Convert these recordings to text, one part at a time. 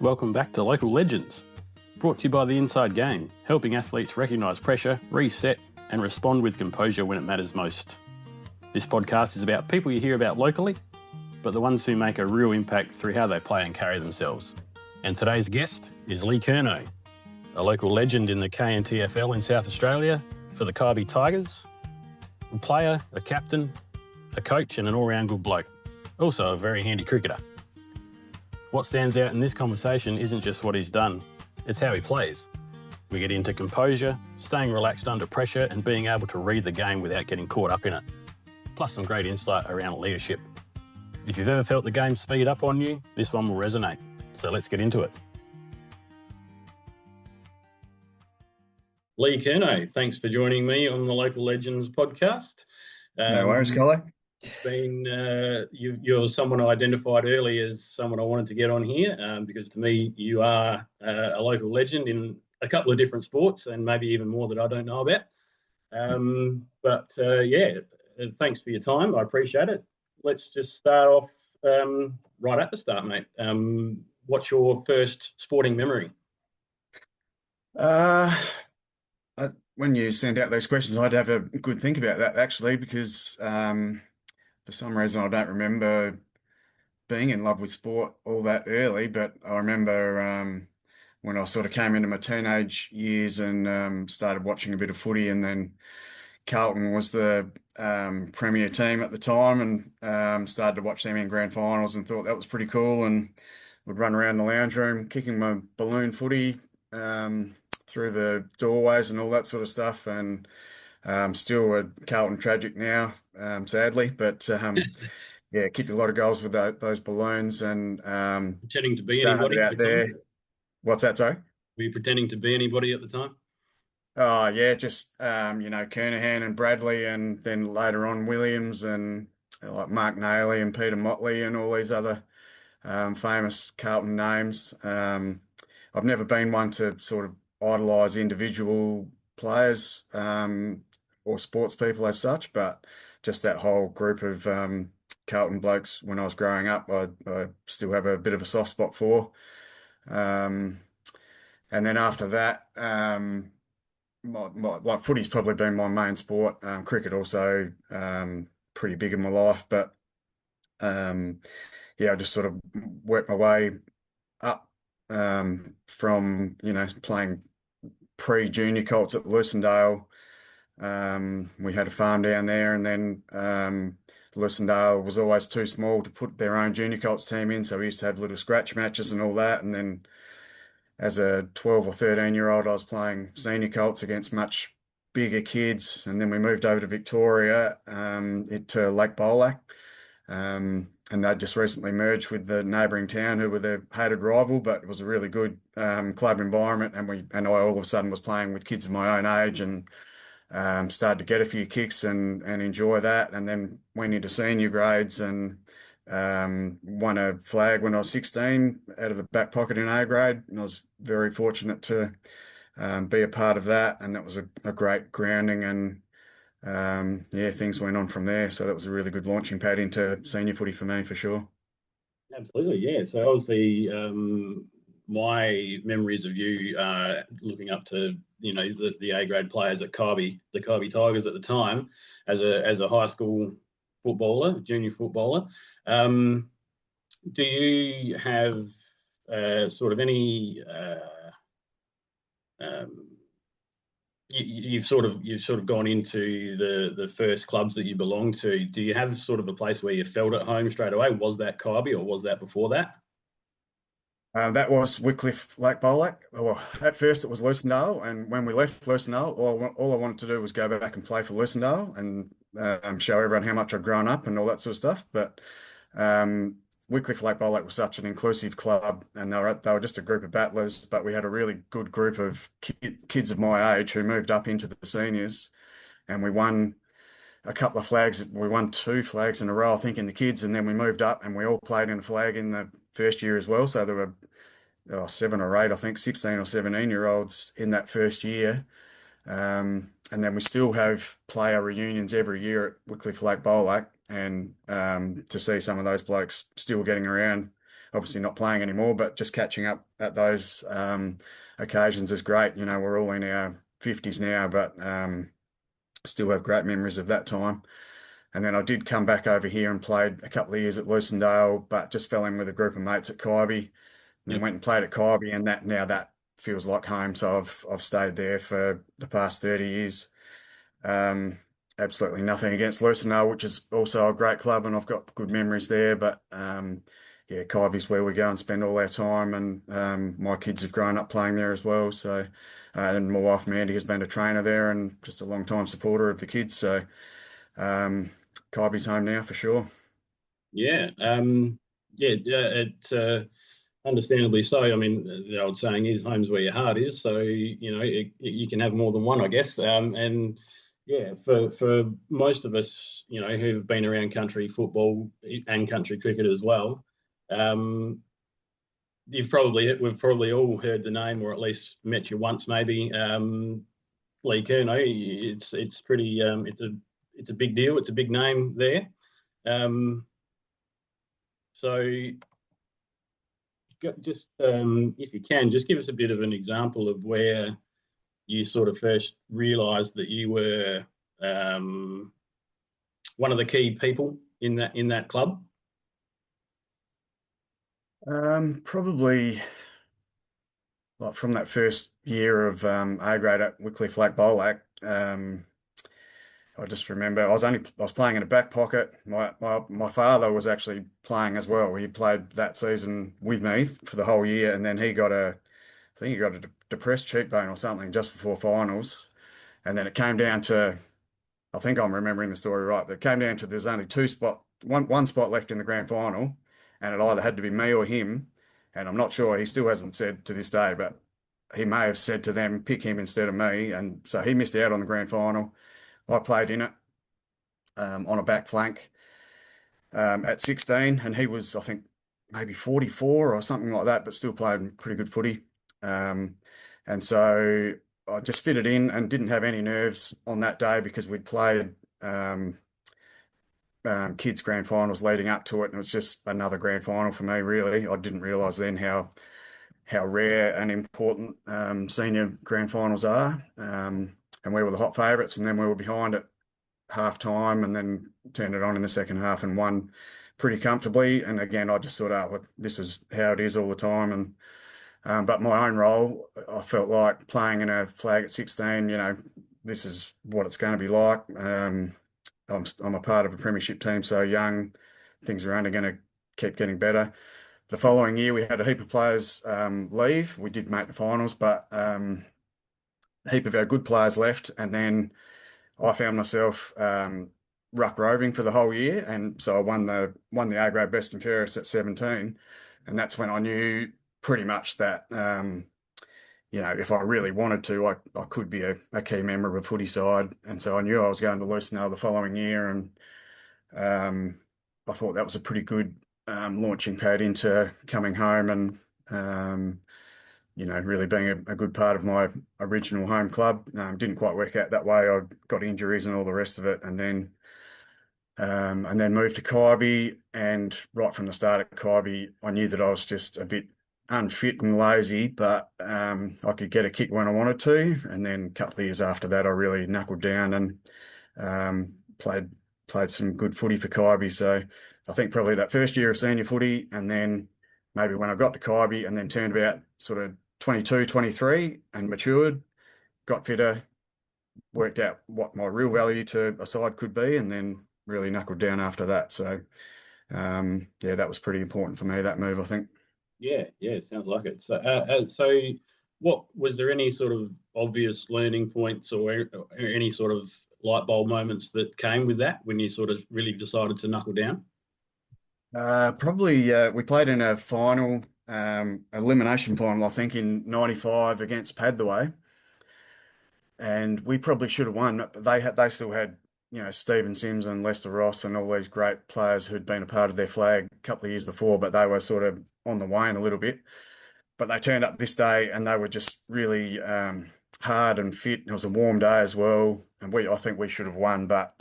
Welcome back to Local Legends, brought to you by The Inside Game, helping athletes recognise pressure, reset and respond with composure when it matters most. This podcast is about people you hear about locally, but the ones who make a real impact through how they play and carry themselves. And today's guest is Lee Curnow, a local legend in the KNTFL in South Australia for the Kybybolite Tigers, a player, a captain, a coach and an all-round good bloke. Also a very handy cricketer. What stands out in this conversation isn't just what he's done, it's how he plays. We get into composure, staying relaxed under pressure and being able to read the game without getting caught up in it. Plus some great insight around leadership. If you've ever felt the game speed up on you, this one will resonate. So let's get into it. Lee Curnow, thanks for joining me on the Local Legends podcast. No worries, Collie. You're someone I identified early as someone I wanted to get on here because to me you are a local legend in a couple of different sports and maybe even more that I don't know about. Thanks for your time. I appreciate it. Let's just start off right at the start, mate. What's your first sporting memory? When you sent out those questions, I'd have a good think about that actually, because for some reason I don't remember being in love with sport all that early, but I remember when I sort of came into my teenage years and started watching a bit of footy, and then Carlton was the premier team at the time, and started to watch them in grand finals and thought that was pretty cool, and would run around the lounge room kicking my balloon footy through the doorways and all that sort of stuff, and still a Carlton tragic now, sadly, but yeah, kicked a lot of goals with those balloons, and pretending to be started anybody out there. What's that, sorry? Were you pretending to be anybody at the time? Oh yeah, just Kernahan and Bradley, and then later on Williams and like Mark Nailey and Peter Motley and all these other famous Carlton names. I've never been one to sort of idolise individual players or sports people as such, but just that whole group of Carlton blokes when I was growing up, I still have a bit of a soft spot for. And then after that, like footy's probably been my main sport. Cricket also pretty big in my life, but I just sort of worked my way up from playing pre-junior colts at Lucindale. We had a farm down there, and then Lucindale was always too small to put their own junior colts team in, so we used to have little scratch matches and all that. And then as a 12 or 13-year-old, I was playing senior colts against much bigger kids, and then we moved over to Victoria to Lake Bolac, and they just recently merged with the neighbouring town, who were their hated rival, but it was a really good club environment, and I all of a sudden was playing with kids of my own age, and started to get a few kicks and enjoy that, and then went into senior grades and won a flag when I was 16 out of the back pocket in A grade, and I was very fortunate to be a part of that, and that was a great grounding, and things went on from there. So that was a really good launching pad into senior footy for me, for sure. Absolutely, yeah. So obviously, my memories of you looking up to the A grade players at the Kybybolite Tigers at the time, as a high school footballer, junior footballer. Do you have sort of any? You've sort of gone into the first clubs that you belong to. Do you have sort of a place where you felt at home straight away? Was that Kyby, or was that before that? That was Wycliffe Lake Bolac. Well, at first it was Lucindale, and when we left Lucindale, all I wanted to do was go back and play for Lucindale and show everyone how much I'd grown up and all that sort of stuff. But Wycliffe Lake Bolac was such an inclusive club, and they were just a group of battlers, but we had a really good group of kids of my age who moved up into the seniors, and we won a couple of flags. We won 2 flags in a row, I think, in the kids, and then we moved up and we all played in a flag in the first year as well. So there were 7 or 8, I think, 16 or 17-year-olds in that first year. And then we still have player reunions every year at Wycliffe Lake Bolac, and to see some of those blokes still getting around obviously not playing anymore, but just catching up at those occasions is great. You know, we're all in our 50s now, but still have great memories of that time. And then I did come back over here and played a couple of years at Lucindale, but just fell in with a group of mates at Kybe, and then Yep. went and played at Kybe, and that feels like home. So I've stayed there for the past 30 years. Um, Absolutely nothing against Lucindale, which is also a great club, and I've got good memories there. But yeah, Kybe's where we go and spend all our time, and my kids have grown up playing there as well. So, and my wife Mandy has been a trainer there, and just a long time supporter of the kids. So, um, Kybe's home now for sure. Yeah. It understandably so. I mean, the old saying is "home's where your heart is." So you can have more than one, I guess. And yeah, for most of us, who've been around country football and country cricket as well, um, we've probably all heard the name or at least met you once, maybe. Lee Curnow. It's pretty. It's a big deal. It's a big name there. Um, so just if you can, just give us a bit of an example of where you sort of first realised that you were um, one of the key people in that club. Probably like from that first year of A grade at Wycliffe Lake Bolac. I just remember I was playing in a back pocket. My father was actually playing as well. He played that season with me for the whole year, and then I think he got a depressed cheekbone or something just before finals, and then it came down to, I think I'm remembering the story right, but it came down to there's only one spot left in the grand final, and it either had to be me or him, and I'm not sure. He still hasn't said to this day, but he may have said to them, pick him instead of me, and so he missed out on the grand final. I played in it on a back flank at 16, and he was, I think, maybe 44 or something like that, but still played pretty good footy. Um, and so I just fitted in and didn't have any nerves on that day because we'd played um, kids' grand finals leading up to it, and it was just another grand final for me, really. I didn't realise then how rare and important senior grand finals are. And we were the hot favourites, and then we were behind at half time and then turned it on in the second half and won pretty comfortably. And again, I just thought, oh, well, this is how it is all the time. And but my own role, I felt like playing in a flag at 16, this is what it's going to be like. I'm a part of a premiership team, so young, things are only going to keep getting better. The following year, we had a heap of players leave. We did make the finals, but a heap of our good players left, and then I found myself ruck roving for the whole year, and so I won the A grade best and fairest at 17, and that's when I knew pretty much that if I really wanted to, I could be a key member of a footy side, and so I knew I was going to Lucindale the following year, and I thought that was a pretty good launching pad into coming home and really being a good part of my original home club. Didn't quite work out that way. I got injuries and all the rest of it, and then moved to Kybe. And right from the start at Kybe, I knew that I was just a bit unfit and lazy, but I could get a kick when I wanted to. And then a couple of years after that, I really knuckled down and played some good footy for Kybe. So I think probably that first year of senior footy, and then maybe when I got to Kybe and then turned about sort of 22, 23 and matured, got fitter, worked out what my real value to a side could be, and then really knuckled down after that. So, yeah, that was pretty important for me, that move, I think. Yeah, sounds like it. So what was there any sort of obvious learning points or any sort of light bulb moments that came with that when you sort of really decided to knuckle down? Probably we played in a final, elimination final, I think, in '95 against Padthaway, and we probably should have won. But they still had Stephen Sims and Lester Ross and all these great players who'd been a part of their flag a couple of years before, but they were sort of on the wane a little bit. But they turned up this day and they were just really hard and fit. It was a warm day as well, and I think we should have won, but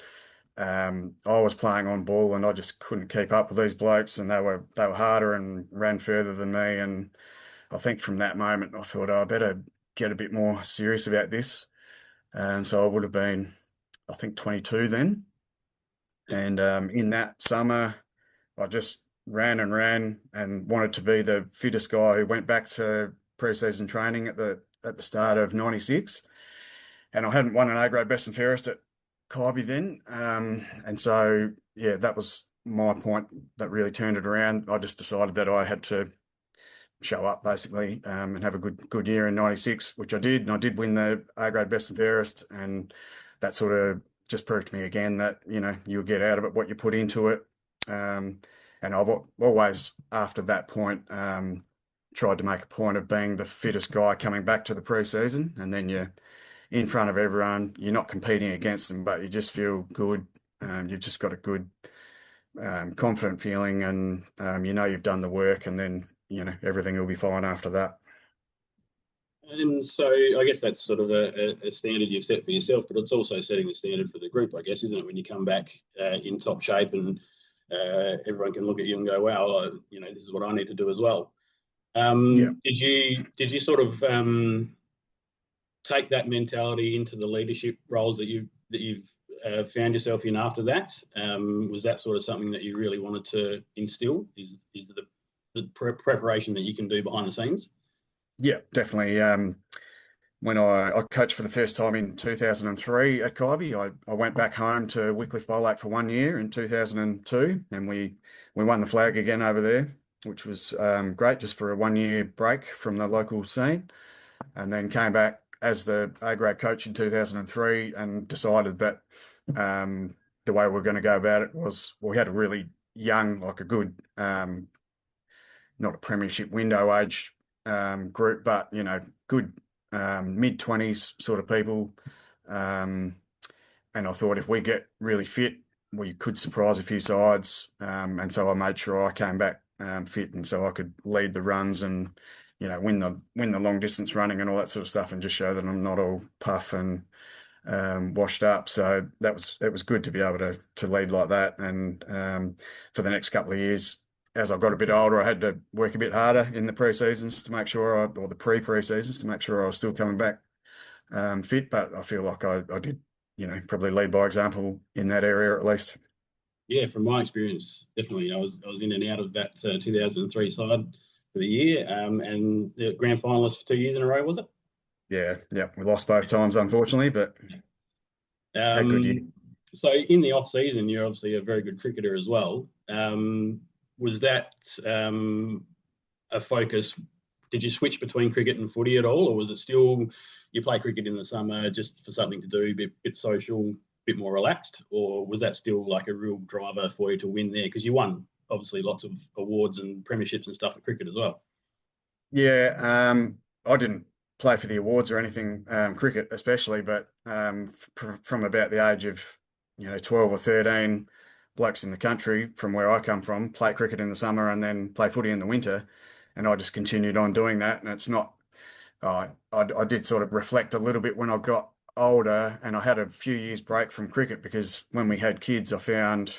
I was playing on ball and I just couldn't keep up with these blokes, and they were harder and ran further than me. And I think from that moment I thought, oh, I better get a bit more serious about this. And so I would have been, I think, 22 then. And in that summer, I just ran and wanted to be the fittest guy who went back to pre-season training at the start of '96. And I hadn't won an A grade best and fairest at Kybe then. And so, yeah, that was my point that really turned it around. I just decided that I had to show up basically, and have a good year in '96, which I did. And I did win the A grade best and fairest. And that sort of just proved to me again that, you'll get out of it what you put into it. And I've always, after that point, tried to make a point of being the fittest guy coming back to the pre-season. And then you're in front of everyone. You're not competing against them, but you just feel good. You've just got a good, confident feeling, and you've done the work, and then everything will be fine after that. And so I guess that's sort of a standard you've set for yourself, but it's also setting the standard for the group, I guess, isn't it? When you come back in top shape, and everyone can look at you and go, "Wow, this is what I need to do as well." Yeah. Did you sort of take that mentality into the leadership roles that you've found yourself in after that? Was that sort of something that you really wanted to instill? Is the preparation that you can do behind the scenes? Yeah, definitely. When I coached for the first time in 2003 at Kybe, I went back home to Wycliffe Bolake for 1 year in 2002, and we won the flag again over there, which was great, just for a 1 year break from the local scene. And then came back as the A grade coach in 2003, and decided that the way we are going to go about it was, we had a really young, like a good, not a premiership window age group, but good mid-20s sort of people. And I thought, if we get really fit, we could surprise a few sides. And so I made sure I came back fit, and so I could lead the runs and win the long distance running and all that sort of stuff, and just show that I'm not all puff and washed up. So it was good to be able to lead like that. And for the next couple of years, as I got a bit older, I had to work a bit harder in the pre-seasons to make sure or the pre-seasons to make sure I was still coming back fit. But I feel like I did, probably lead by example in that area at least. Yeah, from my experience, definitely. I was in and out of that 2003 side for the year, and the grand finalist for 2 years in a row, was it? Yeah. We lost both times, unfortunately, but had a good year. So in the off season, you're obviously a very good cricketer as well. Was that a focus? Did you switch between cricket and footy at all, or was it still you play cricket in the summer just for something to do, bit social, bit more relaxed, or was that still like a real driver for you to win there? Because you won obviously lots of awards and premierships and stuff at cricket as well. Yeah, I didn't play for the awards or anything, cricket especially, but from about the age of 12 or 13, blokes in the country from where I come from play cricket in the summer and then play footy in the winter, and I just continued on doing that. And it's not, I did sort of reflect a little bit when I got older, and I had a few years break from cricket because when we had kids, I found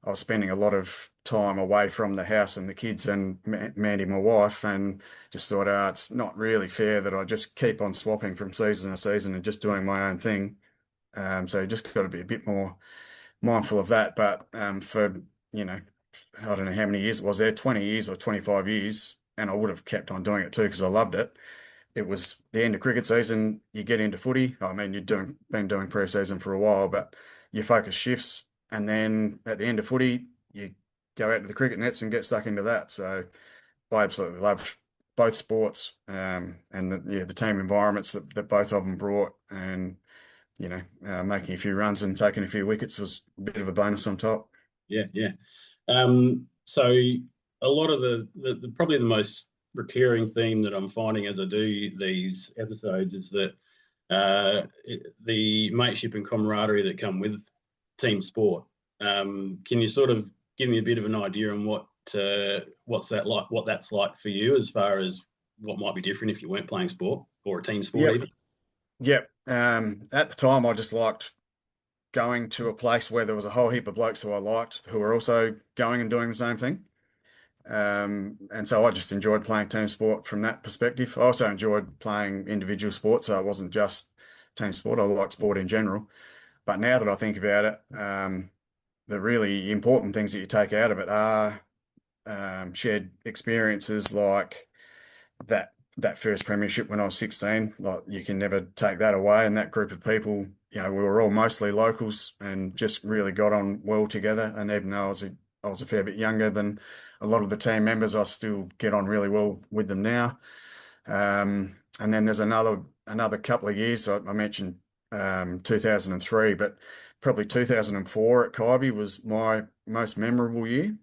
I was spending a lot of time away from the house and the kids and Mandy, my wife, and just thought, it's not really fair that I just keep on swapping from season to season and just doing my own thing. So you just got to be a bit more mindful of that. But for, I don't know how many years it was there, 20 years or 25 years, and I would have kept on doing it too because I loved it. It was the end of cricket season, you get into footy. I mean, been doing pre-season for a while, but your focus shifts. And then at the end of footy, you go out to the cricket nets and get stuck into that. So I absolutely love both sports, and the team environments that both of them brought. And, making a few runs and taking a few wickets was a bit of a bonus on top. Yeah. So a lot of the probably the most recurring theme that I'm finding as I do these episodes is that the mateship and camaraderie that come with team sport. Can you sort of give me a bit of an idea on what's that like, what that's like for you, as far as what might be different if you weren't playing sport or a team sport even? Yep. At the time, I just liked going to a place where there was a whole heap of blokes who I liked who were also going and doing the same thing. And so I just enjoyed playing team sport from that perspective. I also enjoyed playing individual sports, so it wasn't just team sport. I like sport in general. But now that I think about it, the really important things that you take out of it are shared experiences like that first premiership when I was 16. Like you can never take that away. And that group of people, we were all mostly locals and just really got on well together. And even though I was a fair bit younger than a lot of the team members, I still get on really well with them now. And then there's another couple of years. I mentioned 2003, but probably 2004 at Kybe was my most memorable year.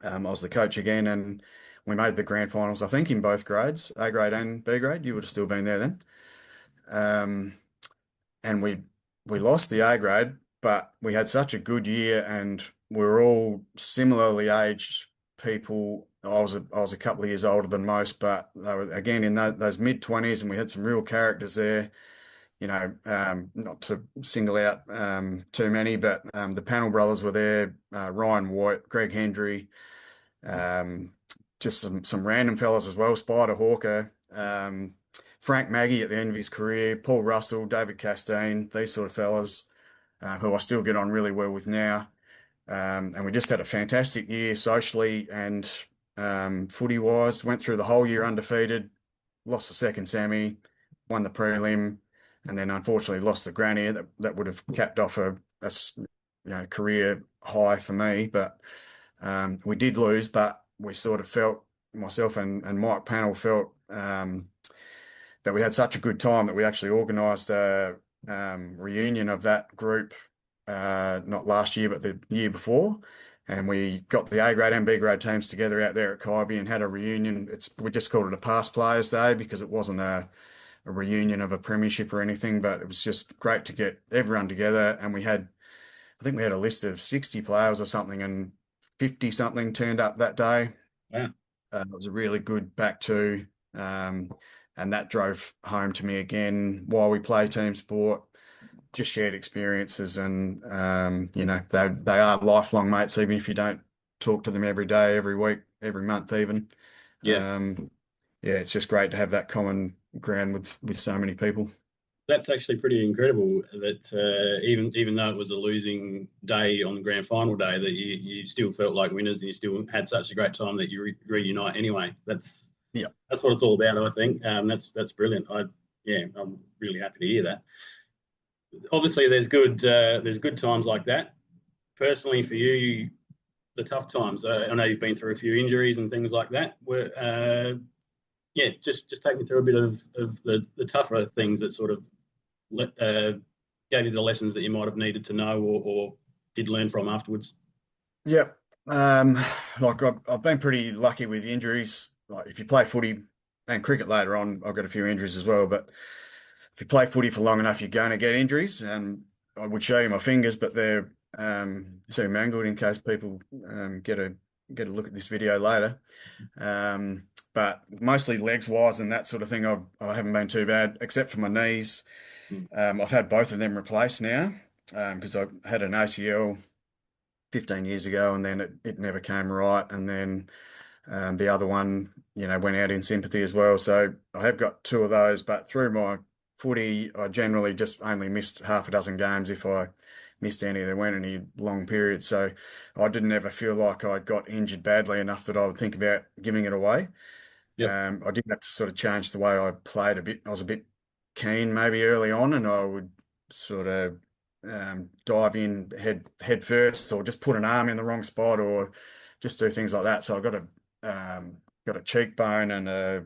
I was the coach again, and we made the grand finals, I think, in both grades, A grade and B grade. You would have still been there then. Um, and we lost the A grade, but we had such a good year, and we were all similarly aged people. I was a couple of years older than most, but they were again in those mid-20s, and we had some real characters there. Not to single out too many, but the Panel brothers were there, Ryan White, Greg Hendry, um, just some random fellas as well, Spider Hawker, Frank Maggie at the end of his career, Paul Russell, David Castine, these sort of fellas, who I still get on really well with now. And we just had a fantastic year socially and footy wise. Went through the whole year undefeated, lost the second semi, won the prelim, and then unfortunately lost the granny. That would have capped off a career high for me. But we did lose, but we sort of felt, myself and Mike Panel felt that we had such a good time that we actually organised a reunion of that group, not last year, but the year before. And we got the A grade and B grade teams together out there at Kybe and had a reunion. We just called it a past players day because it wasn't a reunion of a premiership or anything, but it was just great to get everyone together. And I think we had a list of 60 players or something, and 50 something turned up that day. Wow. It was a really good back two. And that drove home to me again while we play team sport, just shared experiences. And, they are lifelong mates, even if you don't talk to them every day, every week, every month, even. Yeah. It's just great to have that common ground with so many people. That's actually pretty incredible that even though it was a losing day on the grand final day, that you still felt like winners and you still had such a great time that you reunite anyway. That's what it's all about, I think. That's brilliant. I'm really happy to hear that. Obviously, there's good times like that. Personally, for you, the tough times. I know you've been through a few injuries and things like that. Just take me through a bit of the tougher things that sort of gave you the lessons that you might have needed to know or did learn from afterwards. Yep. Like I've been pretty lucky with injuries. Like if you play footy and cricket later on, I've got a few injuries as well. But if you play footy for long enough, you're going to get injuries. And I would show you my fingers, but they're too mangled in case people get a look at this video later. But mostly legs wise and that sort of thing, I haven't been too bad, except for my knees. I've had both of them replaced now because I had an ACL 15 years ago, and then it never came right. And then the other one, went out in sympathy as well. So I have got two of those, but through my footy, I generally just only missed half a dozen games if I missed any. There weren't any long periods. So I didn't ever feel like I got injured badly enough that I would think about giving it away. Yep. I did have to sort of change the way I played a bit. I was a bit keen maybe early on, and I would sort of dive in head first, or just put an arm in the wrong spot, or just do things like that. So I got a cheekbone and a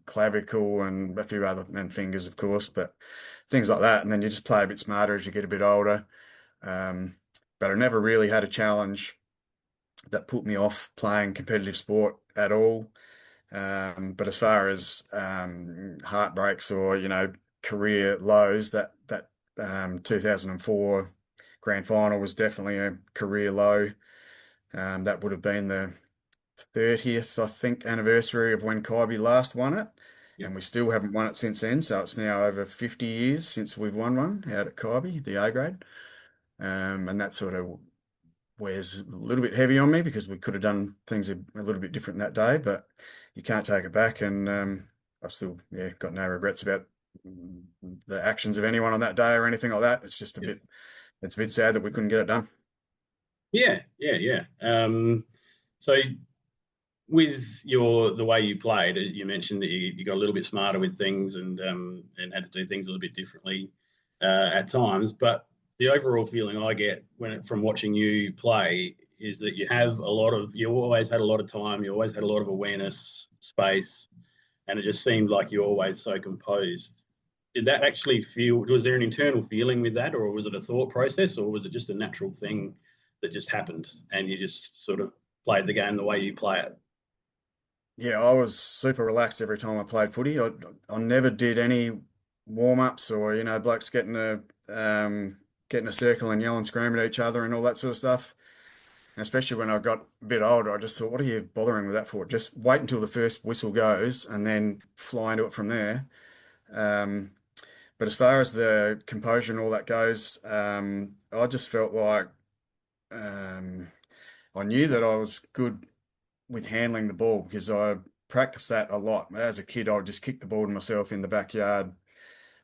clavicle and a few other, and fingers, of course, but things like that. And then you just play a bit smarter as you get a bit older. But I never really had a challenge that put me off playing competitive sport at all. But as far as heartbreaks or career lows, that 2004 grand final was definitely a career low. That would have been the 30th, I think, anniversary of when Kybe last won it. Yep. and we still haven't won it since then. So it's now over 50 years since we've won one out at Kybe, the A grade. And that sort of wears a little bit heavy on me because we could have done things a little bit different that day, but you can't take it back. And I've still, got no regrets about the actions of anyone on that day or anything like that. It's just Yep. it's a bit sad that we couldn't get it done. Yeah, yeah, yeah. So with the way you played, you mentioned that you got a little bit smarter with things and had to do things a little bit differently at times. But the overall feeling I get from watching you play is that you always had a lot of time, you always had a lot of awareness, space, and it just seemed like you were always so composed. Did that actually was there an internal feeling with that, or was it a thought process, or was it just a natural thing that just happened and you just sort of played the game the way you play it? Yeah, I was super relaxed every time I played footy. I never did any warm-ups or, blokes getting a circle and yelling, screaming at each other and all that sort of stuff. And especially when I got a bit older, I just thought, what are you bothering with that for? Just wait until the first whistle goes and then fly into it from there. Um, but as far as the composure and all that goes, I just felt like um, I knew that I was good with handling the ball because I practiced that a lot. As a kid, I would just kick the ball to myself in the backyard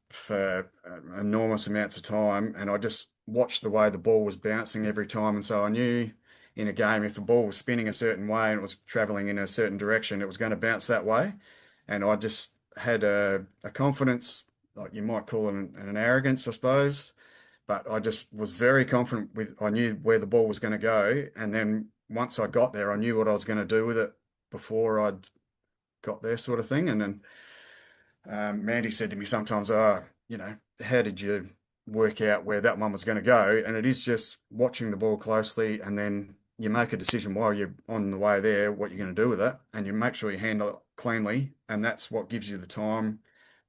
for enormous amounts of time, and I just watched the way the ball was bouncing every time. And so I knew in a game if the ball was spinning a certain way and it was traveling in a certain direction, it was going to bounce that way. And I just had a confidence, like you might call it an arrogance, I suppose. But I just was very confident I knew where the ball was going to go. And then once I got there, I knew what I was going to do with it before I'd got there, sort of thing. And then Mandy said to me sometimes, how did you work out where that one was going to go? And it is just watching the ball closely, and then you make a decision while you're on the way there, what you're going to do with it, and you make sure you handle it cleanly, and that's what gives you the time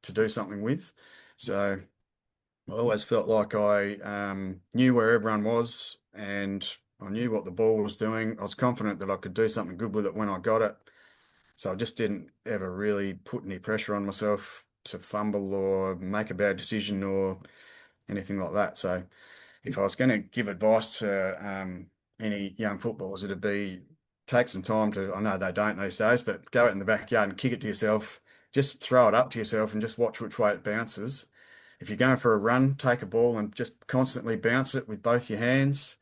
to do something with. So I always felt like I knew where everyone was, and I knew what the ball was doing. I was confident that I could do something good with it when I got it. So I just didn't ever really put any pressure on myself to fumble or make a bad decision or anything like that. So if I was going to give advice to any young footballers, it'd be take some time to, I know they don't these days, but go out in the backyard and kick it to yourself. Just throw it up to yourself and just watch which way it bounces. If you're going for a run, take a ball and just constantly bounce it with both your hands.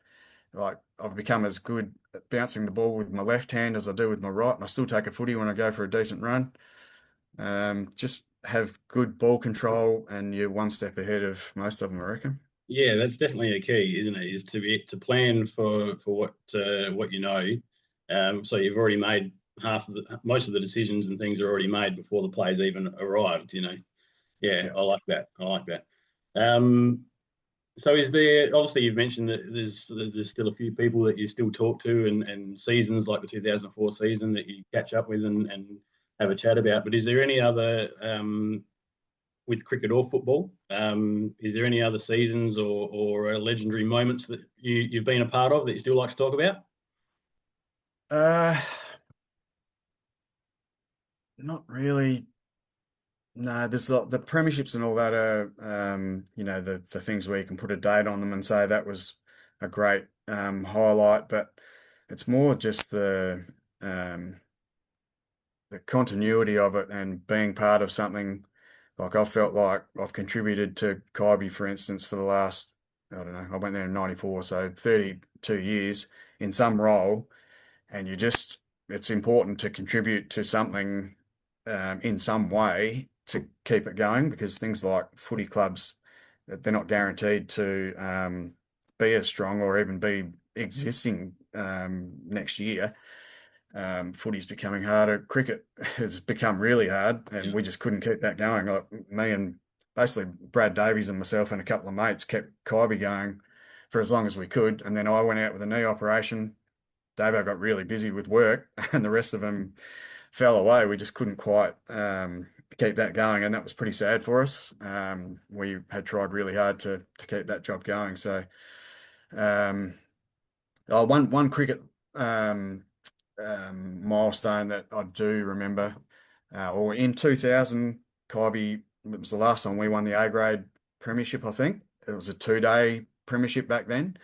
Like I've become as good at bouncing the ball with my left hand as I do with my right, and I still take a footy when I go for a decent run. Just have good ball control, and you're one step ahead of most of them, I reckon. Yeah, that's definitely a key, isn't it? Is to plan for what you know. So you've already made most of the decisions and things are already made before the players even arrived. Yeah, Yeah. I like that. I like that. Um, so is there obviously you've mentioned that there's still a few people that you still talk to and seasons like the 2004 season that you catch up with and have a chat about. But is there any other with cricket or football? Is there any other seasons or legendary moments that you've been a part of that you still like to talk about? Uh, Not really. No, there's the premierships and all that are, the things where you can put a date on them and say that was a great highlight, but it's more just um, the continuity of it and being part of something. Like I felt like I've contributed to Kybe, for instance, for the last, I don't know, I went there in 94, so 32 years in some role. And it's important to contribute to something in some way to keep it going because things like footy clubs, they're not guaranteed to be as strong or even be existing next year. Footy's becoming harder. Cricket has become really hard, and Yeah, we just couldn't keep that going. Like me and basically Brad Davies and myself and a couple of mates kept Kybe going for as long as we could, and then I went out with a knee operation. Davo got really busy with work, and the rest of them fell away. We just couldn't quite keep that going, and that was pretty sad for us. We had tried really hard to keep that job going. So, um, one cricket um, milestone that I do remember. or in 2000, Kybe, it was the last time we won the A grade premiership, I think. It was a 2-day premiership back then,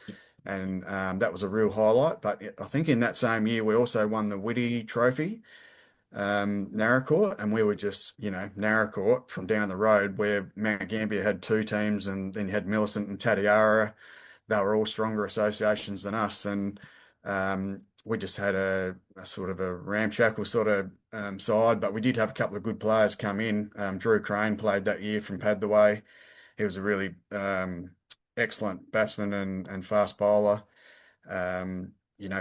and that was a real highlight. But I think in that same year, we also won the Whitty Trophy, Narracourt, and we were just, Narracourt from down the road where Mount Gambier had two teams, and then you had Millicent and Tatiara. They were all stronger associations than us, and we just had a sort of a ramshackle sort of side, but we did have a couple of good players come in. Drew Crane played that year from Padthaway. He was a really excellent batsman and fast bowler.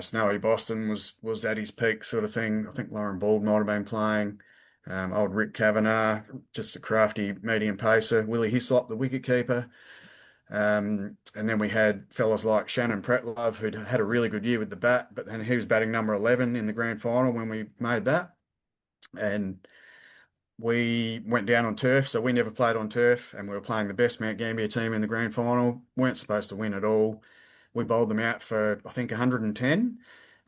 Snowy Boston was at his peak sort of thing. I think Lauren Bald might have been playing. Old Rick Kavanagh, just a crafty medium pacer. Willie Hislop, the wicket keeper. And then we had fellas like Shannon Pretlove, who'd had a really good year with the bat, but then he was batting number 11 in the grand final when we made that. And we went down on turf, so we never played on turf, and we were playing the best Mount Gambier team in the grand final. Weren't supposed to win at all. We bowled them out for, I think, 110,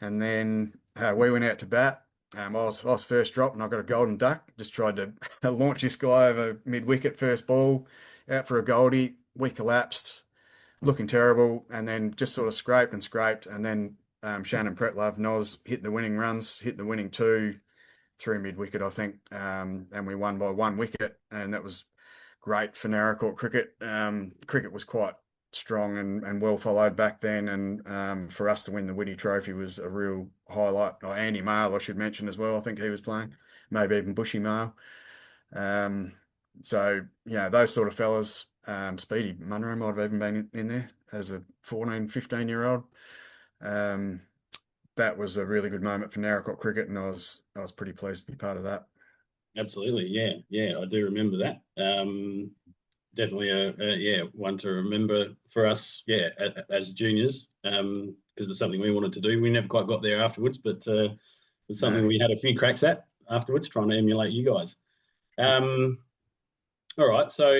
and then we went out to bat. I was first drop, and I got a golden duck. Just tried to launch this guy over mid-wicket, first ball, out for a goldie. We collapsed, looking terrible, and then just sort of scraped, and then Shannon Pretlove, Noz hit the winning runs, hit the winning two through mid-wicket, I think, and we won by 1 wicket, and that was great for Narracourt cricket. Cricket was quite strong and well followed back then, and for us to win the Whitty Trophy was a real highlight. Oh, Andy Mail, I should mention as well. I think he was playing, maybe even Bushy Mail. So, those sort of fellas. Speedy Munro might have even been in there as a 14, 15-year-old. That was a really good moment for Narracourt cricket, and I was pretty pleased to be part of that. Absolutely, yeah, I do remember that. Definitely one to remember for us, as juniors, because it's something we wanted to do. We never quite got there afterwards, but it's something we had a few cracks at afterwards, trying to emulate you guys. All right, so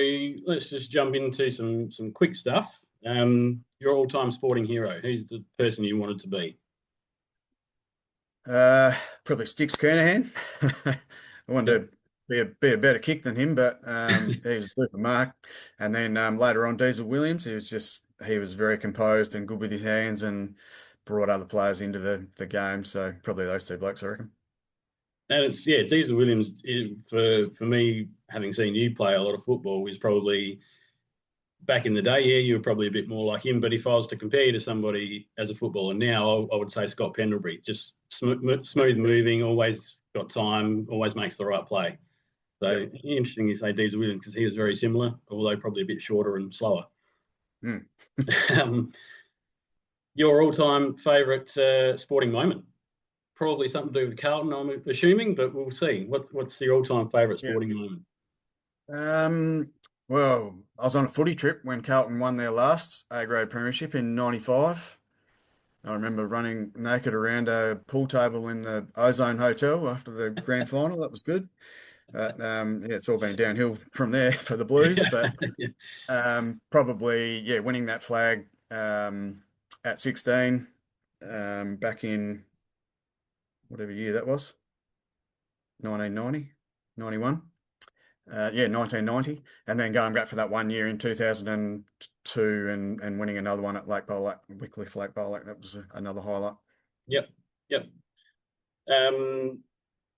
let's just jump into some quick stuff. Your all-time sporting hero. Who's the person you wanted to be? Probably Sticks Kernahan. I wanted to be a better kick than him, but he was a super mark. And then later on, Diesel Williams. He was very composed and good with his hands, and brought other players into the game. So probably those two blokes, I reckon. And it's Diesel Williams, for me, having seen you play a lot of football, is probably back in the day. Yeah, you were probably a bit more like him. But if I was to compare you to somebody as a footballer now, I would say Scott Pendlebury. Just smooth moving, always got time, always makes the right play. So Interesting you say Diesel Williams, because he was very similar, although probably a bit shorter and slower. Your all-time favourite sporting moment? Probably something to do with Carlton, I'm assuming, but we'll see. What's your all-time favourite sporting moment? Well, I was on a footy trip when Carlton won their last A-grade premiership in '95. I remember running naked around a pool table in the Ozone Hotel after the grand final. That was good. But it's all been downhill from there for the Blues. But probably, winning that flag at 16 back in whatever year that was, 1990, 91. 1990, and then going back for that 1 year in 2002 and winning another one at Wycliffe Lake Bowl. That was another highlight. Yep.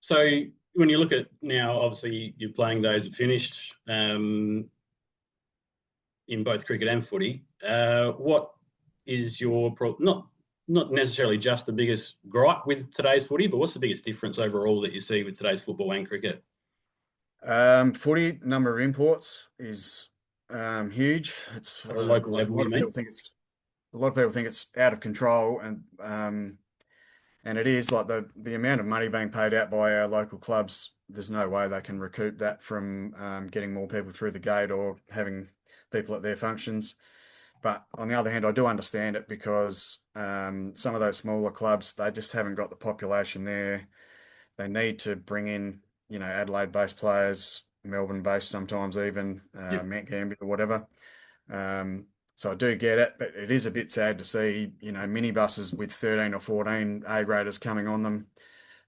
So when you look at now, obviously your playing days are finished in both cricket and footy. What is your not necessarily just the biggest gripe with today's footy, but what's the biggest difference overall that you see with today's football and cricket? Footy number of imports is huge. It's a local level. A lot of people think it's out of control, and it is. Like the amount of money being paid out by our local clubs, there's no way they can recoup that from getting more people through the gate or having people at their functions. But on the other hand, I do understand it, because some of those smaller clubs, they just haven't got the population there. They need to bring in, Adelaide-based players, Melbourne-based sometimes even, Mount Gambier or whatever. So I do get it, but it is a bit sad to see, minibuses with 13 or 14 A-graders coming on them.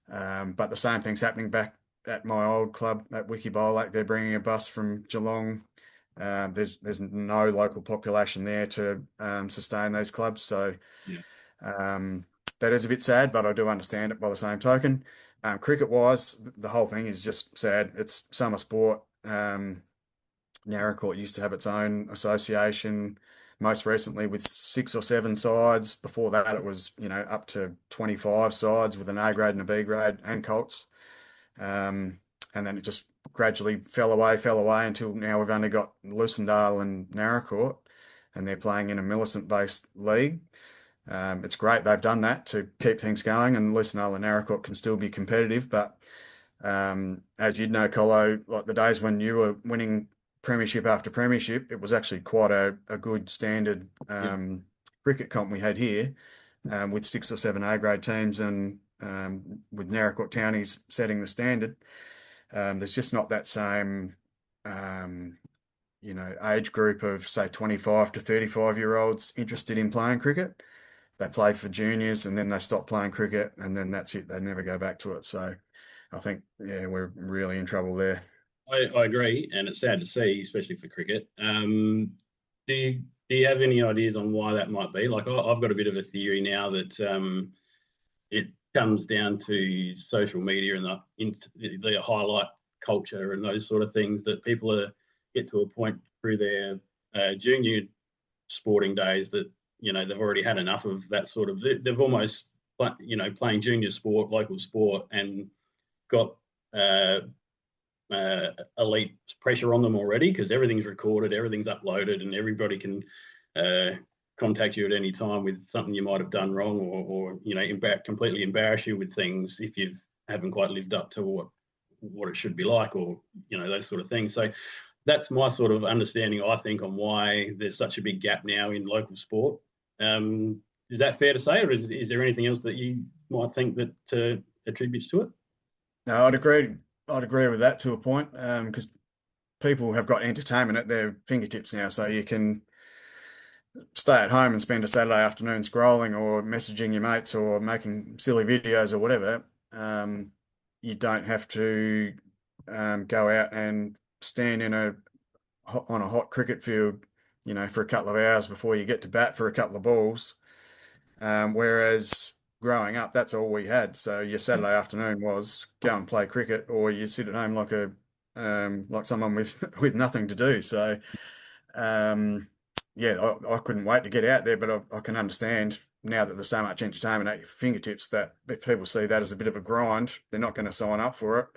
But the same thing's happening back at my old club at Kybybolite. They're bringing a bus from Geelong. There's no local population there to sustain those clubs, so Yeah. um, that is a bit sad. But I do understand it by the same token. Cricket-wise, the whole thing is just sad. It's summer sport. Narracourt used to have its own association, most recently with 6 or 7 sides. Before that, it was, up to 25 sides with an A grade and a B grade and Colts. And then it just gradually fell away until now we've only got Lucindale and Narracourt, and they're playing in a Millicent-based league. It's great they've done that to keep things going, and Lucindale and Narracourt can still be competitive. But as you'd know, Colo, like the days when you were winning premiership after premiership, it was actually quite a good standard Yeah. cricket comp we had here, with 6 or 7 A grade teams, and with Narracourt Townies setting the standard. There's just not that same age group of, say, 25 to 35-year-olds interested in playing cricket. They play for juniors and then they stop playing cricket, and then that's it. They never go back to it. So I think, yeah, we're really in trouble there. I agree, and it's sad to see, especially for cricket. Do you have any ideas on why that might be? Like, I've got a bit of a theory now that it comes down to social media and the highlight culture and those sort of things, that people get to a point through their junior sporting days that they've already had enough of that sort of. They've almost playing junior sport, local sport, and got elite pressure on them already, because everything's recorded, everything's uploaded, and everybody can contact you at any time with something you might have done wrong, or completely embarrass you with things if you haven't quite lived up to what it should be like, or those sort of things. So that's my sort of understanding, I think, on why there's such a big gap now in local sport. Is that fair to say, or is there anything else that you might think that attributes to it? No, I'd agree. I'd agree with that to a point, because people have got entertainment at their fingertips now, so you can stay at home and spend a Saturday afternoon scrolling or messaging your mates or making silly videos or whatever. You don't have to go out and stand on a hot cricket field, for a couple of hours before you get to bat for a couple of balls. Whereas growing up, that's all we had. So your Saturday afternoon was go and play cricket, or you sit at home like someone with with nothing to do. So yeah, I couldn't wait to get out there, but I can understand now that there's so much entertainment at your fingertips that if people see that as a bit of a grind, they're not going to sign up for it.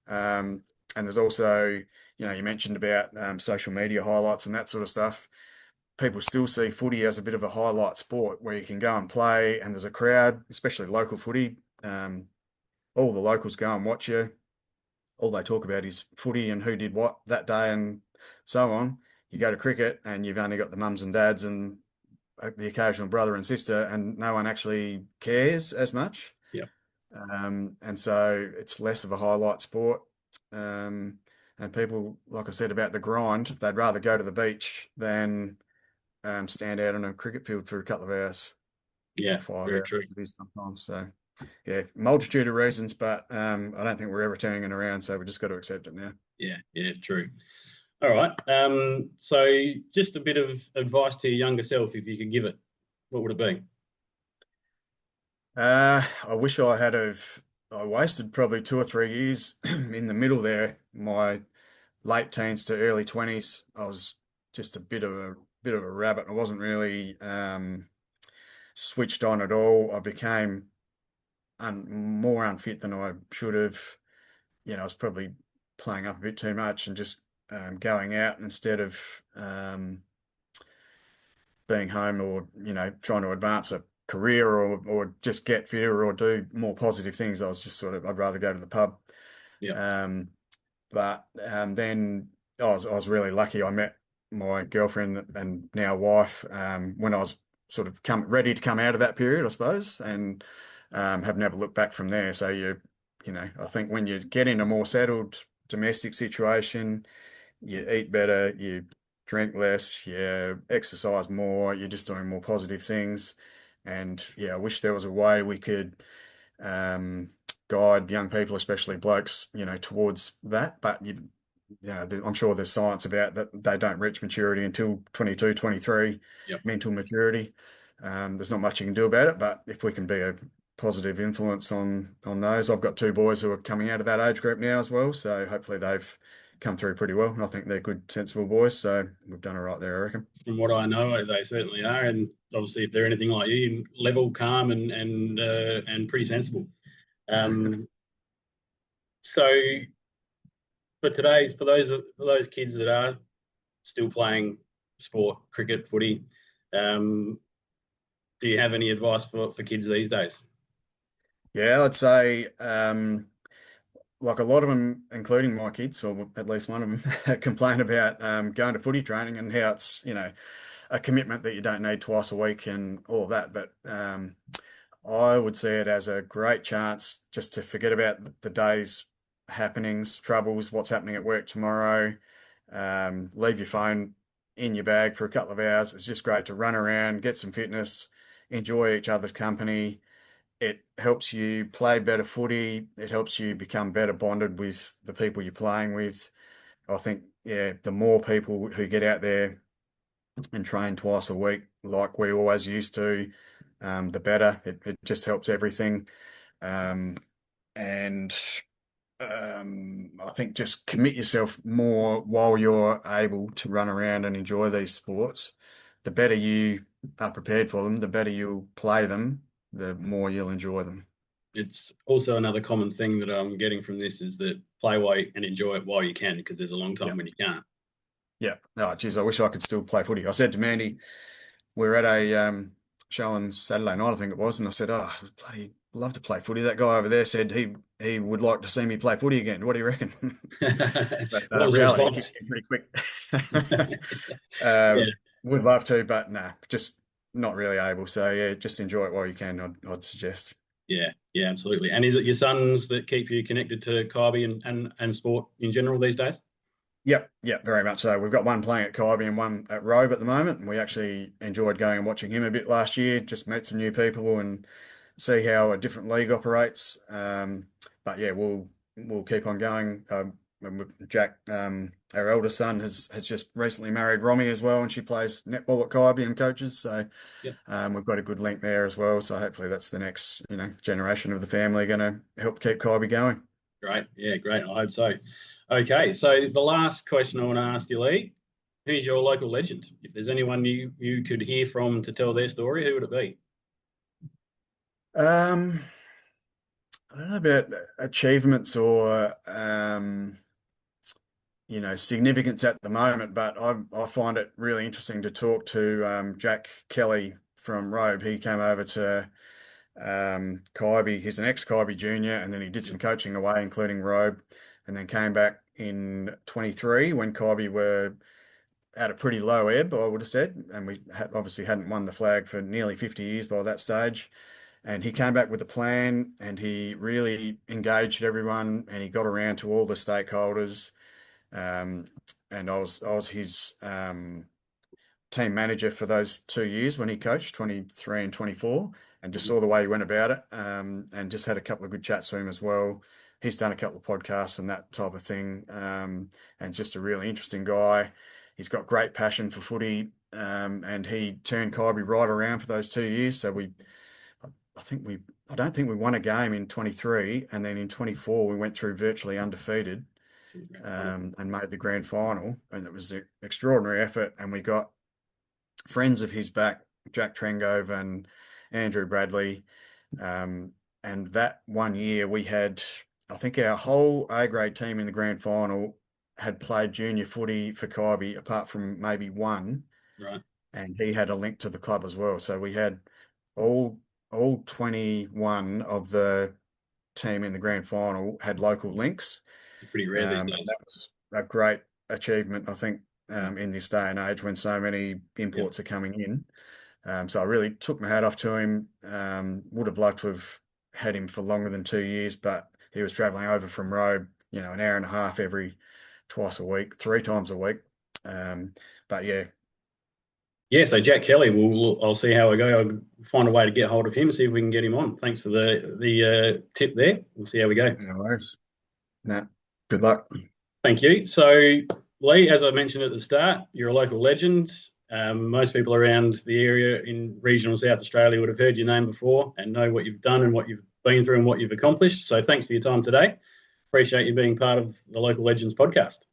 And there's also, you mentioned about social media highlights and that sort of stuff. People still see footy as a bit of a highlight sport where you can go and play and there's a crowd, especially local footy. All the locals go and watch you. All they talk about is footy and who did what that day and so on. You go to cricket and you've only got the mums and dads and the occasional brother and sister, and no one actually cares as much. Yeah. And so it's less of a highlight sport. And people, like I said about the grind, they'd rather go to the beach than stand out on a cricket field for a couple of hours. Yeah, 5 very hours true. it is sometimes. So yeah, multitude of reasons, but I don't think we're ever turning it around, so we just got to accept it now. Yeah, true. All right. So just a bit of advice to your younger self, if you could give it, what would it be? I wish I wasted probably 2 or 3 years in the middle there, my late teens to early 20s. I was just a bit of a rabbit. I wasn't really switched on at all. I became more unfit than I should have. I was probably playing up a bit too much and just going out instead of being home, or trying to advance a career, or just get fitter or do more positive things. I was just I'd rather go to the pub. Yeah. But then I was really lucky. I met my girlfriend and now wife when I was sort of ready to come out of that period, I suppose, and have never looked back from there. So I think when you get in a more settled domestic situation, you eat better, you drink less, you exercise more, you're just doing more positive things. And yeah, I wish there was a way we could guide young people, especially blokes, towards that. But I'm sure there's science about that they don't reach maturity until 22, 23, Yep. mental maturity. There's not much you can do about it, but if we can be a positive influence on those, I've got two boys who are coming out of that age group now as well, so hopefully they've come through pretty well. And I think they're good, sensible boys, so we've done all right there, I reckon. From what I know, they certainly are, and obviously, if they're anything like you, level, calm, and pretty sensible. Um, so for those kids that are still playing sport, cricket, footy, do you have any advice for kids these days? Yeah, I'd say like a lot of them, including my kids, or at least one of them, complain about going to footy training and how it's, a commitment that you don't need twice a week and all of that. But I would see it as a great chance just to forget about the day's happenings, troubles, what's happening at work tomorrow. Leave your phone in your bag for a couple of hours. It's just great to run around, get some fitness, enjoy each other's company. It helps you play better footy. It helps you become better bonded with the people you're playing with. I think, yeah, the more people who get out there and train twice a week, like we always used to, the better. It just helps everything. Um, and I think just commit yourself more while you're able to run around and enjoy these sports. The better you are prepared for them, the better you'll play them, the more you'll enjoy them. It's also another common thing that I'm getting from this is that play while and enjoy it while you can, because there's a long Yeah. time when you can't. Yeah. Oh, geez, I wish I could still play footy. I said to Mandy, we were at a show on Saturday night, I think it was, and I said, "Oh, I'd bloody love to play footy." That guy over there said he would like to see me play footy again. What do you reckon? But What was the reality kicked response? in pretty quick. Yeah, Would love to, but nah, just not really able. So yeah, just enjoy it while you can. I'd suggest. yeah, absolutely. And is it your sons that keep you connected to Kybe and sport in general these days? Yep, very much so. We've got one playing at Kybe and one at Robe at the moment, and we actually enjoyed going and watching him a bit last year. Just met some new people and see how a different league operates. But yeah, we'll keep on going. And Jack, our eldest son, has just recently married Romy as well, and she plays netball at Kybe and coaches. So Yep. we've got a good link there as well. So hopefully that's the next generation of the family going to help keep Kybe going. Great. Yeah, great. I hope so. Okay, so the last question I want to ask you, Lee, who's your local legend? If there's anyone you could hear from to tell their story, who would it be? Um, I don't know about achievements or significance at the moment, but I find it really interesting to talk to Jack Kelly from Robe. He came over to Kybe. He's an ex-Kybe junior, and then he did some coaching away, including Robe, and then came back in 23 when Kybe were at a pretty low ebb, I would have said, and we obviously hadn't won the flag for nearly 50 years by that stage. And he came back with a plan, and he really engaged everyone, and he got around to all the stakeholders. Um, and I was his team manager for those 2 years when he coached, 23 and 24, and just Mhm. saw the way he went about it, and just had a couple of good chats to him as well. He's done a couple of podcasts and that type of thing, and just a really interesting guy. He's got great passion for footy, and he turned Kybe right around for those 2 years. So I don't think we won a game in 23, and then in 24 we went through virtually undefeated, and made the grand final, and it was an extraordinary effort. And we got friends of his back, Jack Trengove and Andrew Bradley. And that one year we had, I think our whole A grade team in the grand final had played junior footy for Kybe, apart from maybe one, Right. and he had a link to the club as well. So we had all all 21 of the team in the grand final had local links. Pretty rare these And days. that was a great achievement, I think, Mm. in this day and age when so many Yeah. imports are coming in. So I really took my hat off to him. Would have loved to have had him for longer than 2 years, but he was traveling over from Robe, an hour and a half every twice a week, 3 times a week. Um, but yeah, Yeah, so Jack Kelly, I'll see how I go. I'll find a way to get hold of him, see if we can get him on. Thanks for the tip there. We'll see how we go. No worries. Nah, good luck. Thank you. So, Lee, as I mentioned at the start, you're a local legend. Most people around the area in regional South Australia would have heard your name before and know what you've done and what you've been through and what you've accomplished. So thanks for your time today. Appreciate you being part of the Local Legends podcast.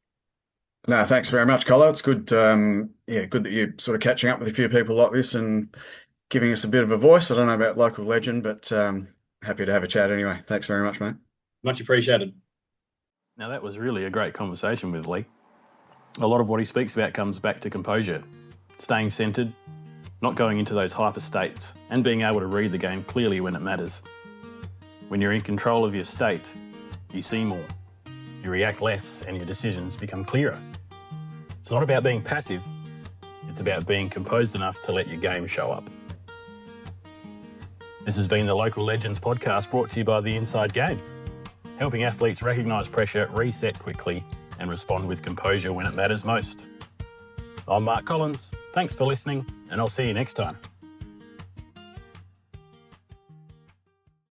No, thanks very much, Colo. It's good, good that you're sort of catching up with a few people like this and giving us a bit of a voice. I don't know about local legend, but happy to have a chat anyway. Thanks very much, mate. Much appreciated. Now, that was really a great conversation with Lee. A lot of what he speaks about comes back to composure, staying centred, not going into those hyper states, and being able to read the game clearly when it matters. When you're in control of your state, you see more, you react less, and your decisions become clearer. It's not about being passive, it's about being composed enough to let your game show up. This has been the Local Legends podcast, brought to you by The Inside Game, helping athletes recognise pressure, reset quickly, and respond with composure when it matters most. I'm Mark Collins, thanks for listening, and I'll see you next time.